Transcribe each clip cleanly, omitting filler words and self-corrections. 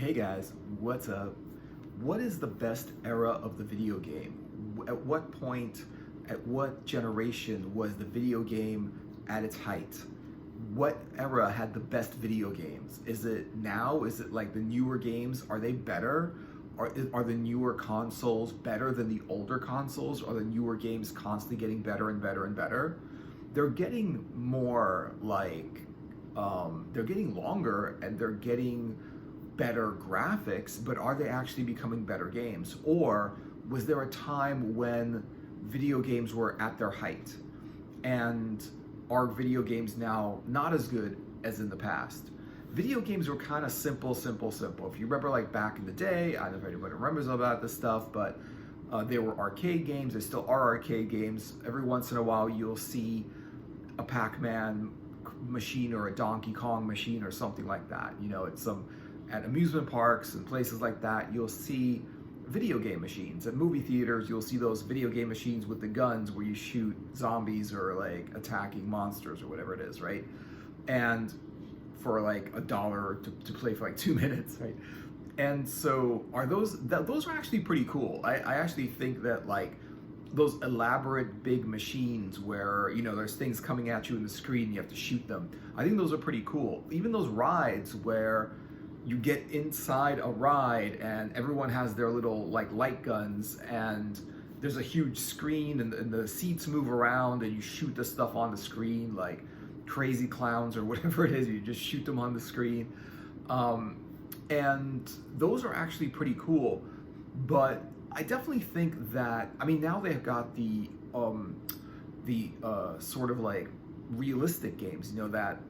Hey guys, what's up? What is the best era of the video game? At what point, at what generation was the video game at its height? What era had the best video games? Is it now? Is it like the newer games? Are they better? Are the newer consoles better than the older consoles? Are the newer games constantly getting better and better and better? They're getting more like, they're getting longer and they're getting better graphics, but are they actually becoming better games? Or was there a time when video games were at their height and are video games now not as good as in the past? Video games were kind of simple. If you remember, like back in the day, I don't know if anybody remembers about this stuff, but they were arcade games. They still are arcade games. Every once in a while, you'll see a Pac-Man machine or a Donkey Kong machine or something like that. You know, it's some at amusement parks and places like that. You'll see video game machines. At movie theaters, you'll see those video game machines with the guns where you shoot zombies or like attacking monsters or whatever it is, right? And for like $1 to play for like 2 minutes, right? And so are those are actually pretty cool. I actually think that like those elaborate big machines where, you know, there's things coming at you in the screen, you have to shoot them. I think those are pretty cool. Even those rides where you get inside a ride and everyone has their little like light guns and there's a huge screen and the seats move around and you shoot the stuff on the screen like crazy clowns or whatever it is, you just shoot them on the screen. And those are actually pretty cool. But I definitely think that, I mean, now they've got the sort of like realistic games, you know, that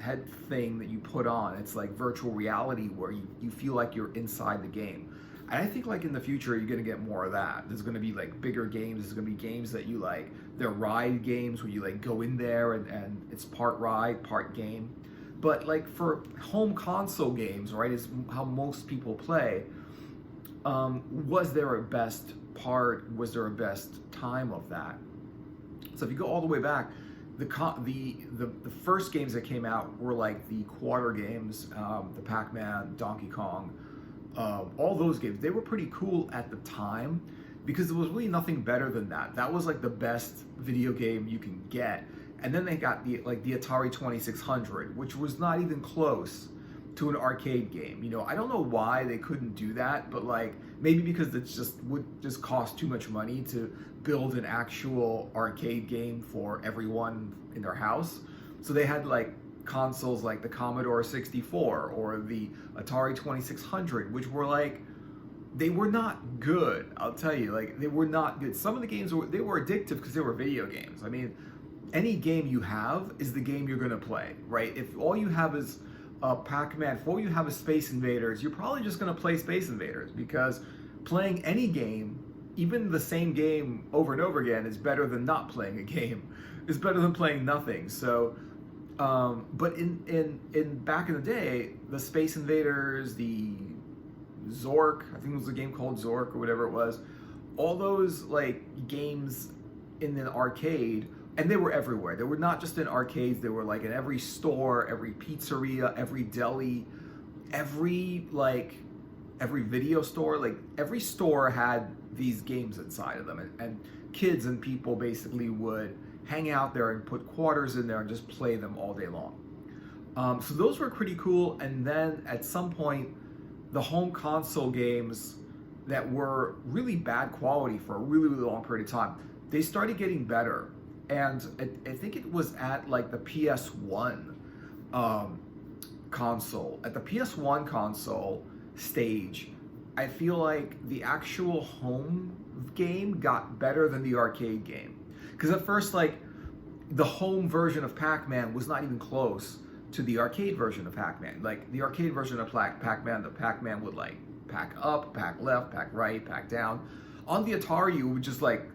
head thing that you put on. It's like virtual reality where you feel like you're inside the game. And I think like in the future, you're gonna get more of that. There's gonna be like bigger games. There's gonna be games that you like, they're ride games where you like go in there and it's part ride, part game. But like for home console games, right, is how most people play. Was there a best part? Was there a best time of that? So if you go all the way back, the first games that came out were like the quarter games, the Pac-Man, Donkey Kong, all those games. They were pretty cool at the time because there was really nothing better than that. That was like the best video game you can get. And then they got the Atari 2600, which was not even close to an arcade game. You know, I don't know why they couldn't do that, but like maybe because it would just cost too much money to build an actual arcade game for everyone in their house. So they had like consoles like the Commodore 64 or the Atari 2600, which were like, they were not good. I'll tell you, like they were not good. Some of the games they were addictive because they were video games. I mean, any game you have is the game you're gonna play, right? If all you have is Pac-Man, if all you have is Space Invaders, you're probably just gonna play Space Invaders because playing any game, even the same game over and over again, is better than not playing a game. It's better than playing nothing. So, but in back in the day, the Space Invaders, the Zork, I think it was a game called Zork or whatever it was, all those like games in an arcade. And they were everywhere. They were not just in arcades. They were like in every store, every pizzeria, every deli, every video store. Like every store had these games inside of them. And kids and people basically would hang out there and put quarters in there and just play them all day long. So those were pretty cool. And then at some point, the home console games that were really bad quality for a really, really long period of time, they started getting better. And I think it was at like the PS1 console. At the PS1 console stage, I feel like the actual home game got better than the arcade game. Because at first, like, the home version of Pac-Man was not even close to the arcade version of Pac-Man. Like, the arcade version of Pac-Man, the Pac-Man would like pack up, pack left, pack right, pack down. On the Atari, you would just like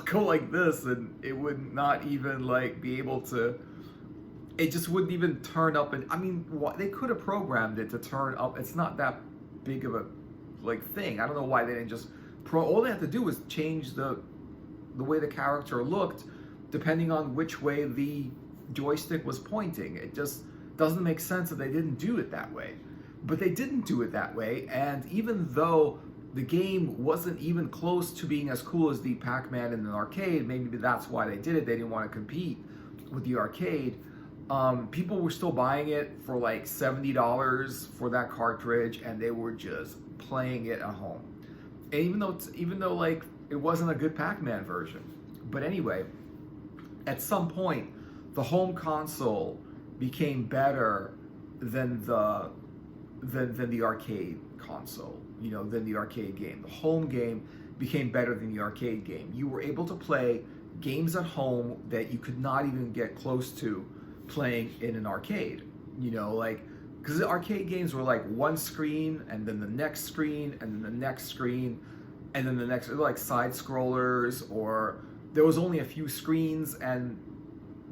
go like this and it would not even like be able to, it just wouldn't even turn up. And I mean, they could have programmed it to turn up. It's not that big of a like thing. I don't know why they didn't just all they had to do was change the way the character looked depending on which way the joystick was pointing. It just doesn't make sense that they didn't do it that way. But they didn't do it that way, and even though the game wasn't even close to being as cool as the Pac-Man in an arcade, maybe that's why they did it. They didn't want to compete with the arcade. People were still buying it for like $70 for that cartridge, and they were just playing it at home. And even though like it wasn't a good Pac-Man version, but anyway, at some point, the home console became better than the arcade console. Than the arcade game. The home game became better than the arcade game. You were able to play games at home that you could not even get close to playing in an arcade. Because the arcade games were like one screen, and then the next screen, and then the next screen, and then the next, like side scrollers, or there was only a few screens, and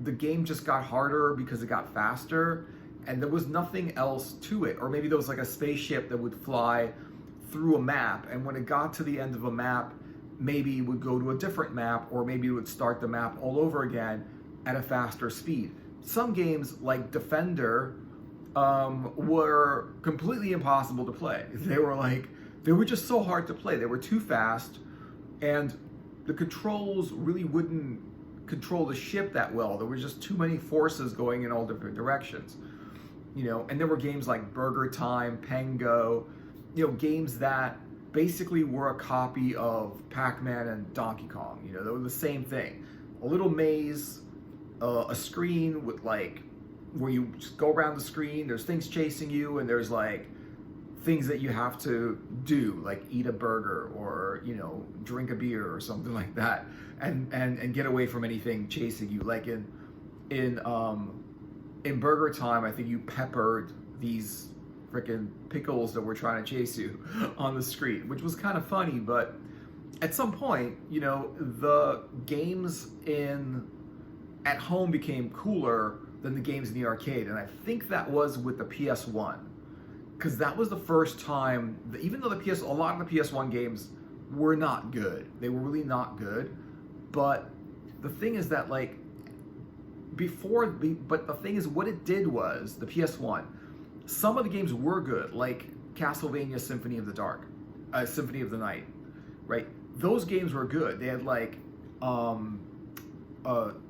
the game just got harder because it got faster, and there was nothing else to it. Or maybe there was like a spaceship that would fly through a map, and when it got to the end of a map, maybe it would go to a different map, or maybe it would start the map all over again at a faster speed. Some games like Defender were completely impossible to play. They were just so hard to play. They were too fast, and the controls really wouldn't control the ship that well. There were just too many forces going in all different directions. And there were games like Burger Time, Pengo, games that basically were a copy of Pac-Man and Donkey Kong. They were the same thing. A little maze, a screen with like, where you just go around the screen, there's things chasing you, and there's like things that you have to do, like eat a burger or, drink a beer or something like that, and get away from anything chasing you. Like in Burger Time, I think you peppered these freaking pickles that were trying to chase you on the screen, which was kind of funny. But at some point, the games at home became cooler than the games in the arcade, and I think that was with the PS1, because that was the first time that, even though a lot of the PS1 games were not good, they were really not good, but the thing is that like but the thing is, what it did was, the PS1, some of the games were good, like Castlevania Symphony of the Night, right? Those games were good. They had like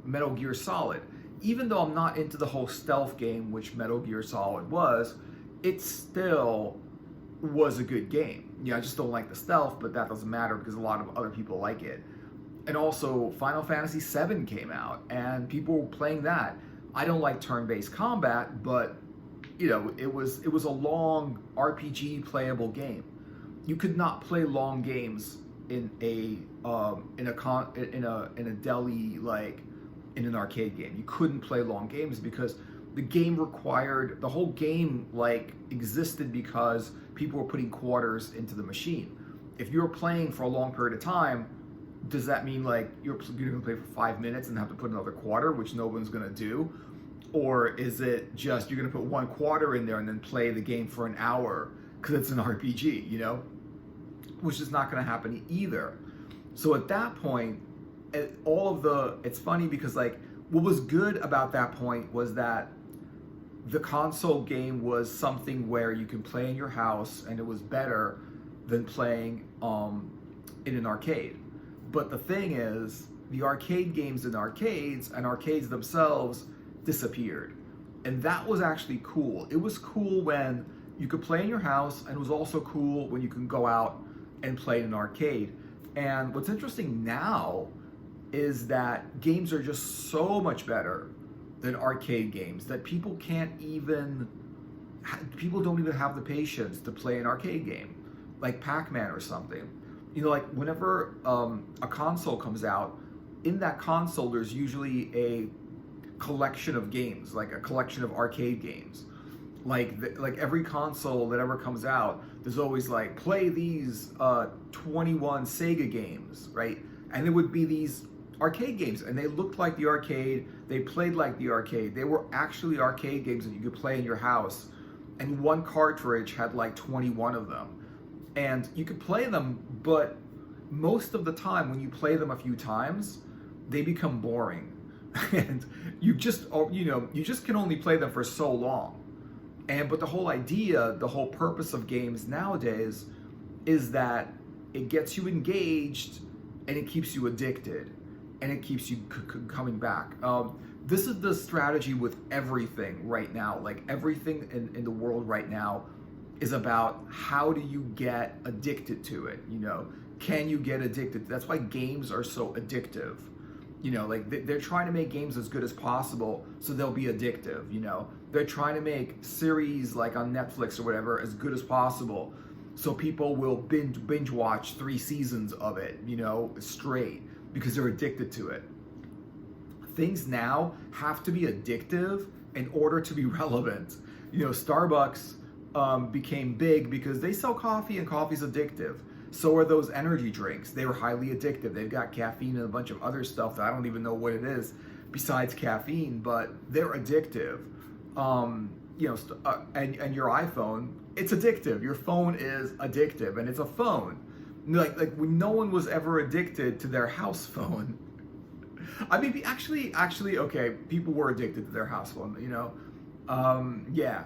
Metal Gear Solid. Even though I'm not into the whole stealth game, which Metal Gear Solid was, it still was a good game. I just don't like the stealth, but that doesn't matter because a lot of other people like it. And also, Final Fantasy VII came out, and people were playing that. I don't like turn-based combat, but it was a long RPG playable game. You could not play long games in a deli, like in an arcade game. You couldn't play long games because the whole game like existed because people were putting quarters into the machine. If you're playing for a long period of time, does that mean like you're going to play for 5 minutes and have to put another quarter, which no one's going to do? Or is it just you're going to put one quarter in there and then play the game for an hour because it's an RPG, which is not going to happen either. So at that point, it's funny because like what was good about that point was that the console game was something where you can play in your house, and it was better than playing in an arcade. But the thing is, the arcade games in arcades and arcades themselves disappeared. And that was actually cool. It was cool when you could play in your house, and it was also cool when you can go out and play in an arcade. And what's interesting now is that games are just so much better than arcade games that people don't even have the patience to play an arcade game, like Pac-Man or something. Like whenever a console comes out, in that console there's usually a collection of games, like a collection of arcade games. Like every console that ever comes out, there's always like, play these 21 Sega games, right? And there would be these arcade games, and they looked like the arcade, they played like the arcade. They were actually arcade games that you could play in your house, and one cartridge had like 21 of them. And you could play them, but most of the time when you play them a few times, they become boring. And you just can only play them for so long. But the whole idea, the whole purpose of games nowadays is that it gets you engaged and it keeps you addicted and it keeps you coming back. This is the strategy with everything right now. Like everything in the world right now is about how do you get addicted to it, you know? Can you get addicted? That's why games are so addictive. You know, like they're trying to make games as good as possible so they'll be addictive, you know? They're trying to make series like on Netflix or whatever as good as possible so people will binge watch 3 seasons of it, you know, straight because they're addicted to it. Things now have to be addictive in order to be relevant. You know, Starbucks became big because they sell coffee and coffee's addictive. So are those energy drinks. They were highly addictive. They've got caffeine and a bunch of other stuff that I don't even know what it is besides caffeine, but they're addictive. You know, and your iPhone, it's addictive. Your phone is addictive, and it's a phone. Like when no one was ever addicted to their house phone. I mean, actually, okay, people were addicted to their house phone, you know? Yeah,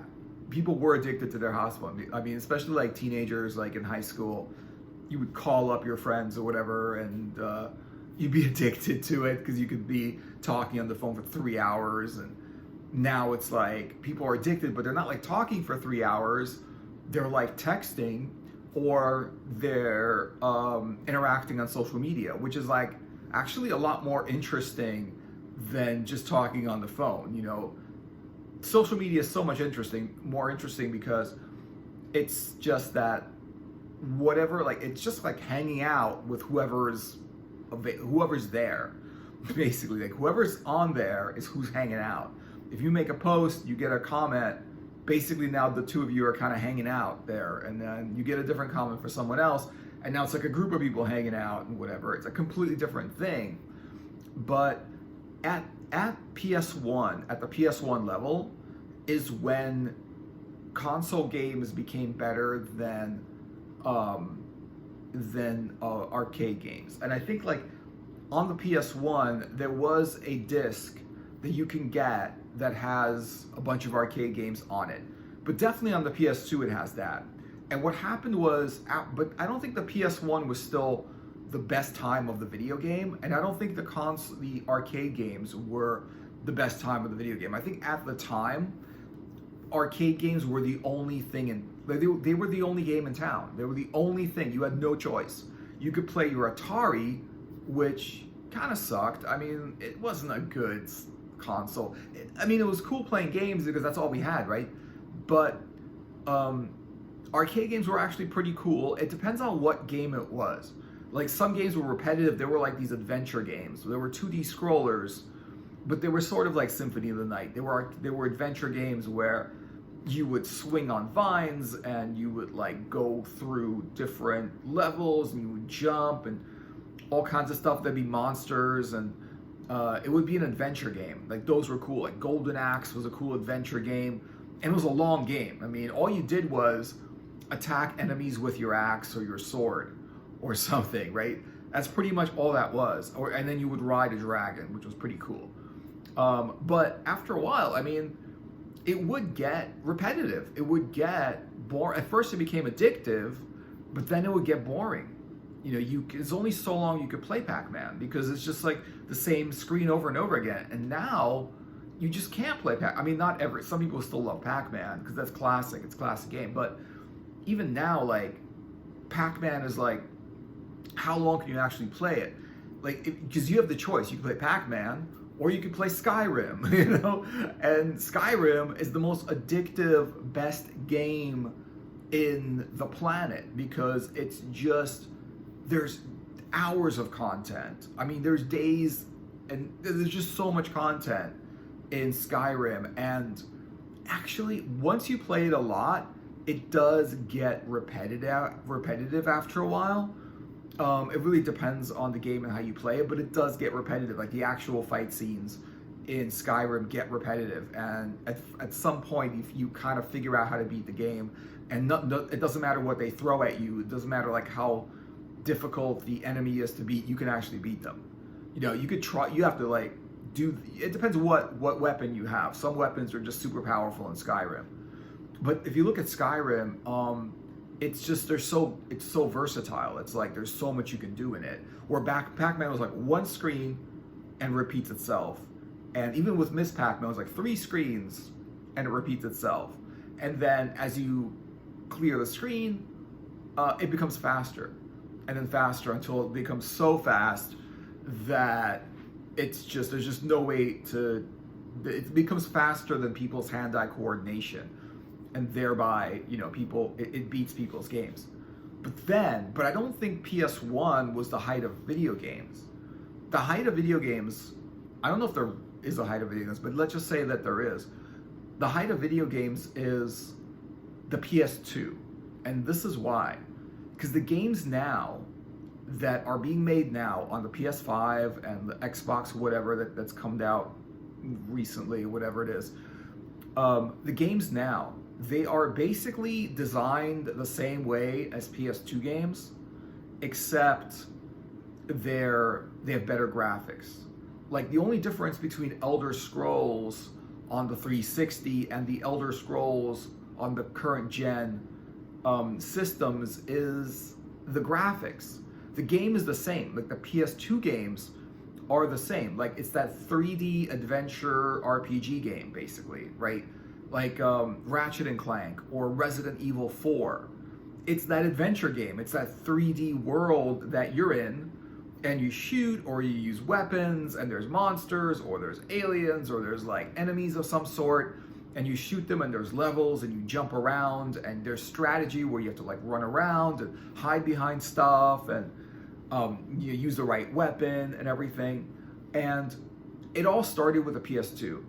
people were addicted to their house phone. I mean, especially like teenagers, like in high school, you would call up your friends or whatever, and you'd be addicted to it because you could be talking on the phone for 3 hours. And now it's like people are addicted, but they're not like talking for 3 hours. They're like texting or they're interacting on social media, which is like actually a lot more interesting than just talking on the phone. You know, social media is so much more interesting because it's just that whatever, like it's just like hanging out with whoever's there, basically. Like whoever's on there is who's hanging out. If you make a post, you get a comment, basically now the two of you are kind of hanging out there, and then you get a different comment for someone else, and now it's like a group of people hanging out and whatever. It's a completely different thing. But at PS1, at the PS1 level, is when console games became better than arcade games. And I think like on the PS1, there was a disc that you can get that has a bunch of arcade games on it. But definitely on the PS2, it has that. And what happened was, but I don't think the PS1 was still the best time of the video game, and I don't think the arcade games were the best time of the video game. I think at the time, arcade games were the only thing they were the only game in town. They were the only thing. You had no choice. You could play your Atari, which kind of sucked. I mean, it wasn't a good console. I mean, it was cool playing games because that's all we had, right? But arcade games were actually pretty cool. It depends on what game it was. Like some games were repetitive. They were like these adventure games. There were 2D scrollers, but they were sort of like Symphony of the Night. They were adventure games where you would swing on vines and you would like go through different levels and you would jump and all kinds of stuff. There'd be monsters and it would be an adventure game. Like those were cool. Like Golden Axe was a cool adventure game, and it was a long game. I mean, all you did was attack enemies with your axe or your sword or something, right? That's pretty much all that was. And then you would ride a dragon, which was pretty cool. But after a while, I mean, it would get repetitive. It would get boring. At first it became addictive, but then it would get boring. You know, it's only so long you could play Pac-Man because it's just like the same screen over and over again. And now you just can't play Pac-Man. I mean, not ever. Some people still love Pac-Man because that's classic. It's a classic game. But even now, like, Pac-Man is like, how long can you actually play it? Like, because you have the choice. You can play Pac-Man or you can play Skyrim, you know? And Skyrim is the most addictive, best game in the planet because it's just, there's hours of content. I mean, there's days and there's just so much content in Skyrim. And actually, once you play it a lot, it does get repetitive after a while. It really depends on the game and how you play it, but it does get repetitive. Like the actual fight scenes in Skyrim get repetitive, and at some point, if you kind of figure out how to beat the game, and it doesn't matter what they throw at you, it doesn't matter like how difficult the enemy is to beat, you can actually beat them. You know, you could try. You have to like do. It depends what weapon you have. Some weapons are just super powerful in Skyrim. But if you look at Skyrim, it's just it's so versatile. It's like there's so much you can do in it. Where Pac-Man was like one screen and repeats itself, and even with Miss Pac-Man, it was like three screens and it repeats itself. And then as you clear the screen, it becomes faster, and then faster until it becomes so fast that there's just no way to. It becomes faster than people's hand-eye coordination, and thereby, it beats people's games. But I don't think PS1 was the height of video games. The height of video games, I don't know if there is a height of video games, but let's just say that there is. The height of video games is the PS2, and this is why. Because the games now that are being made now on the PS5 and the Xbox, whatever that's come out recently, whatever it is, the games now, they are basically designed the same way as PS2 games, except they have better graphics. Like the only difference between Elder Scrolls on the 360 and the Elder Scrolls on the current gen systems is the graphics. The game is the same. Like the PS2 games are the same. Like it's that 3D adventure RPG game, basically, right? Like Ratchet and Clank or Resident Evil 4. It's that adventure game. It's that 3D world that you're in, and you shoot or you use weapons, and there's monsters or there's aliens or there's like enemies of some sort, and you shoot them, and there's levels, and you jump around, and there's strategy where you have to like run around and hide behind stuff, and you use the right weapon and everything. And it all started with the PS2.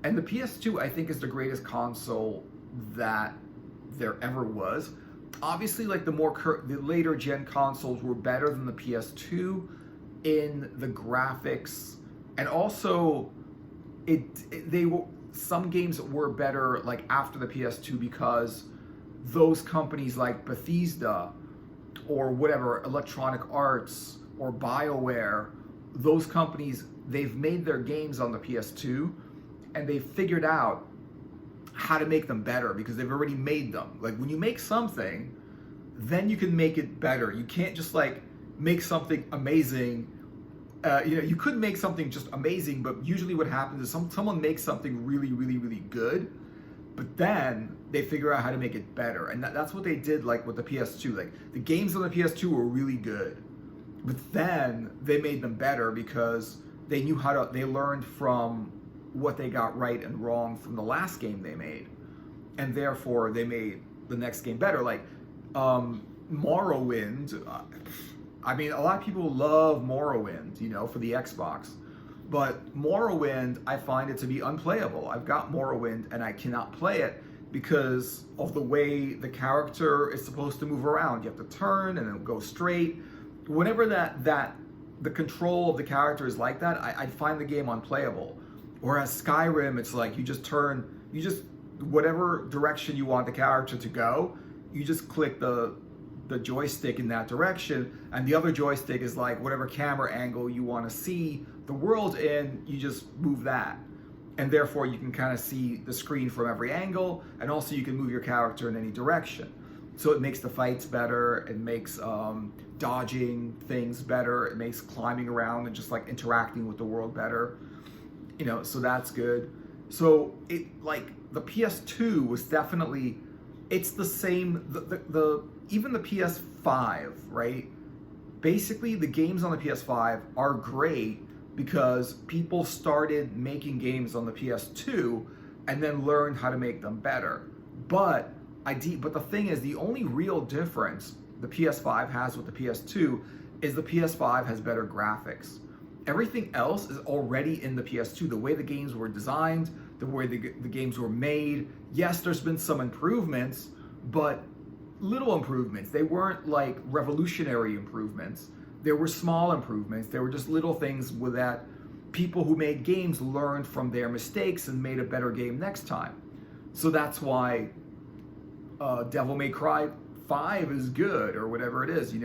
And the PS2, I think, is the greatest console that there ever was. Obviously, like the later gen consoles were better than the PS2 in the graphics, and also some games were better like after the PS2 because those companies like Bethesda or whatever, Electronic Arts or BioWare, those companies, they've made their games on the PS2, and they figured out how to make them better because they've already made them. Like when you make something, then you can make it better. You can't just like make something amazing. You could make something just amazing, but usually what happens is someone makes something really, really, really good, but then they figure out how to make it better. And that's what they did like with the PS2. Like the games on the PS2 were really good, but then they made them better because they learned from what they got right and wrong from the last game they made, and therefore they made the next game better. Like Morrowind, I mean, a lot of people love Morrowind, for the Xbox, but Morrowind, I find it to be unplayable. I've got Morrowind and I cannot play it because of the way the character is supposed to move around. You have to turn and then go straight. Whenever the control of the character is like that, I find the game unplayable. Whereas Skyrim, it's like you just whatever direction you want the character to go, you just click the joystick in that direction, and the other joystick is like whatever camera angle you want to see the world in, you just move that. And therefore you can kind of see the screen from every angle, and also you can move your character in any direction. So it makes the fights better, it makes dodging things better, it makes climbing around and just like interacting with the world better. So that's good. So it like the PS2 was definitely, it's the same, even the PS5, right? Basically the games on the PS5 are great because people started making games on the PS2 and then learned how to make them better. But the thing is, the only real difference the PS5 has with the PS2 is the PS5 has better graphics. Everything else is already in the PS2. The way the games were designed, the way the games were made. Yes, there's been some improvements, but little improvements. They weren't like revolutionary improvements. There were small improvements. There were just little things with that people who made games learned from their mistakes and made a better game next time. So that's why Devil May Cry 5 is good or whatever it is,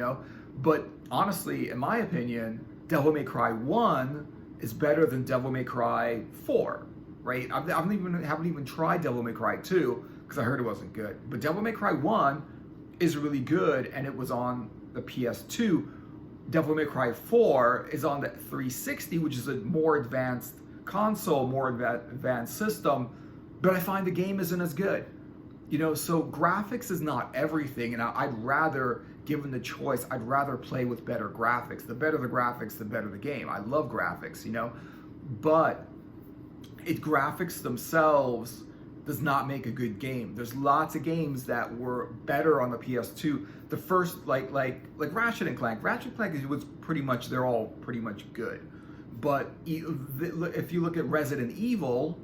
But honestly, in my opinion, Devil May Cry 1 is better than Devil May Cry 4, right? I haven't even tried Devil May Cry 2 because I heard it wasn't good. But Devil May Cry 1 is really good, and it was on the PS2. Devil May Cry 4 is on the 360, which is a more advanced console, more advanced system, but I find the game isn't as good. You know, so graphics is not everything, and I'd rather, given the choice, I'd rather play with better graphics. The better the graphics, the better the game. I love graphics, you know, but graphics themselves does not make a good game. There's lots of games that were better on the PS2. The first, like Ratchet and Clank. Ratchet and Clank was pretty much, they're all pretty much good. But if you look at Resident Evil,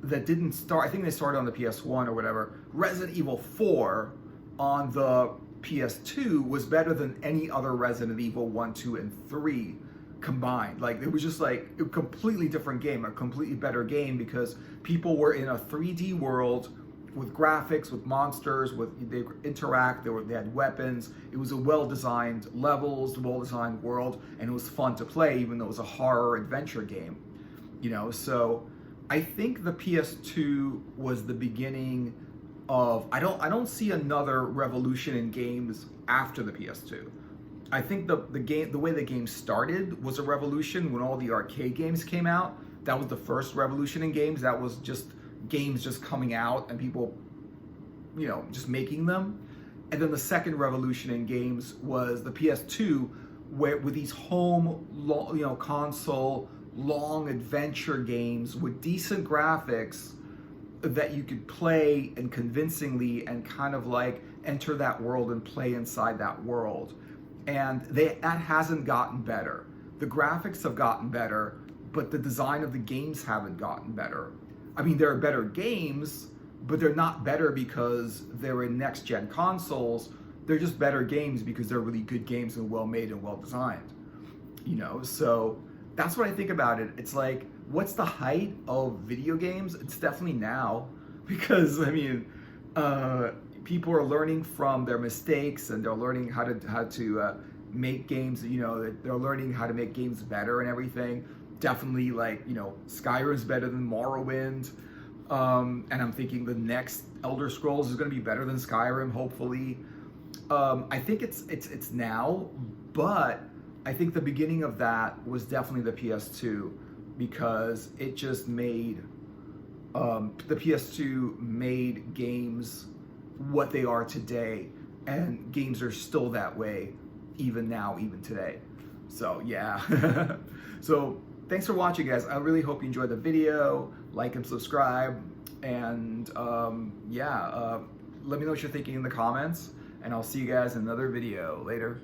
that didn't start, I think they started on the PS1 or whatever. Resident Evil 4 on the PS2 was better than any other Resident Evil 1, 2, and 3 combined. Like, it was just like a completely different game, a completely better game, because people were in a 3D world with graphics, with monsters, they interact, they had weapons. It was a well-designed levels, well-designed world, and it was fun to play, even though it was a horror adventure game. You know, so I think the PS2 was the beginning of, I don't see another revolution in games after the PS2. I think the way the game started was a revolution when all the arcade games came out. That was the first revolution in games. That was just games just coming out and people, you know, just making them. And then the second revolution in games was the PS2, where with these home, you know, console long adventure games with decent graphics that you could play and convincingly and kind of like enter that world and play inside that world. And that hasn't gotten better. The graphics have gotten better, but the design of the games haven't gotten better. I mean, there are better games, but they're not better because they're in next-gen consoles. They're just better games because they're really good games and well-made and well-designed. You know, so that's what I think about it. It's like, what's the height of video games? It's definitely now, because I mean, people are learning from their mistakes, and they're learning how to make games. You know, they're learning how to make games better and everything. Definitely, like, you know, Skyrim's better than Morrowind, and I'm thinking the next Elder Scrolls is going to be better than Skyrim, hopefully. I think it's now, but I think the beginning of that was definitely the PS2, because it just made the PS2 made games what they are today, and games are still that way even now, even today. So yeah. So thanks for watching, guys. I really hope you enjoyed the video. Like and subscribe, and let me know what you're thinking in the comments, and I'll see you guys in another video later.